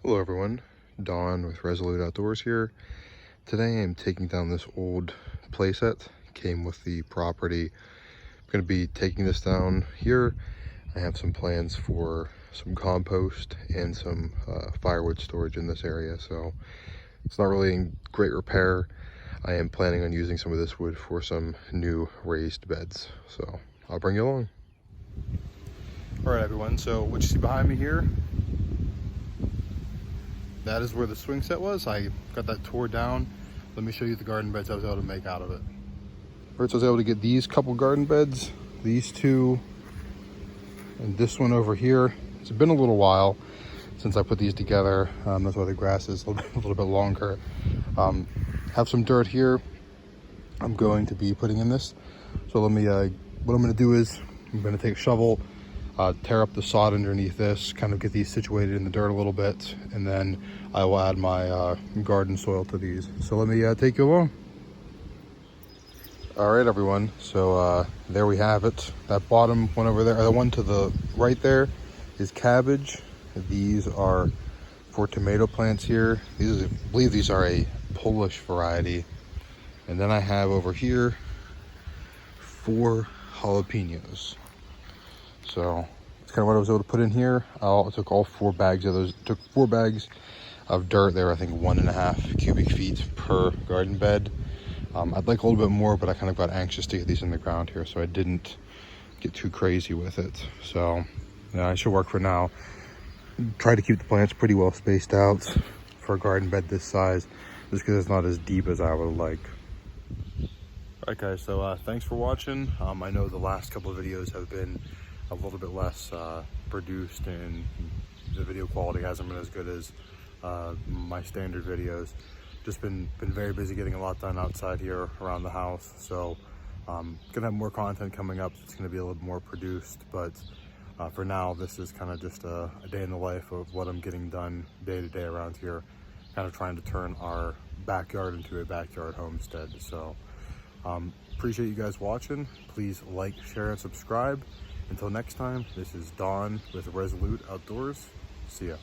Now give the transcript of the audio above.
Hello everyone, Don with Resolute Outdoors here. Today I'm taking down this old playset, came with the property. I'm going to be taking this down here. I have some plans for some compost and some firewood storage in this area, so it's not really in great repair. I am planning on using some of this wood for some new raised beds, so I'll bring you along. Alright everyone, so what you see behind me here, that is where the swing set was. I got that tore down. Let me show you the garden beds I was able to make out of it. First, I was able to get these couple garden beds, these two, and this one over here. It's been a little while since I put these together. That's why the grass is a little bit longer. Have some dirt here I'm going to be putting in this. So let me, what I'm gonna do is, I'm gonna take a shovel, tear up the sod underneath this, kind of get these situated in the dirt a little bit, and then I will add my garden soil to these. So let me take you along. All right, everyone, so there we have it. That bottom one over there, or the one to the right there, is cabbage. These are for tomato plants here. These, I believe these are a Polish variety. And then I have over here 4 jalapenos. So it's kind of what I was able to put in here. I took all 4 bags of those, took 4 bags of dirt. They were, I think, 1.5 cubic feet per garden bed. I'd like a little bit more, but I kind of got anxious to get these in the ground here, so I didn't get too crazy with it. So yeah, I should work for now. Try to keep the plants pretty well spaced out for a garden bed this size, just because it's not as deep as I would like. Alright guys, so thanks for watching. I know the last couple of videos have been a little bit less produced, and the video quality hasn't been as good as my standard videos. Just been very busy getting a lot done outside here around the house, so gonna have more content coming up. It's gonna be a little more produced, but for now this is kind of just a day in the life of what I'm getting done day to day around here, kind of trying to turn our backyard into a backyard homestead. So appreciate you guys watching. Please like, share, and subscribe. Until next time, this is Don with Resolute Outdoors. See ya.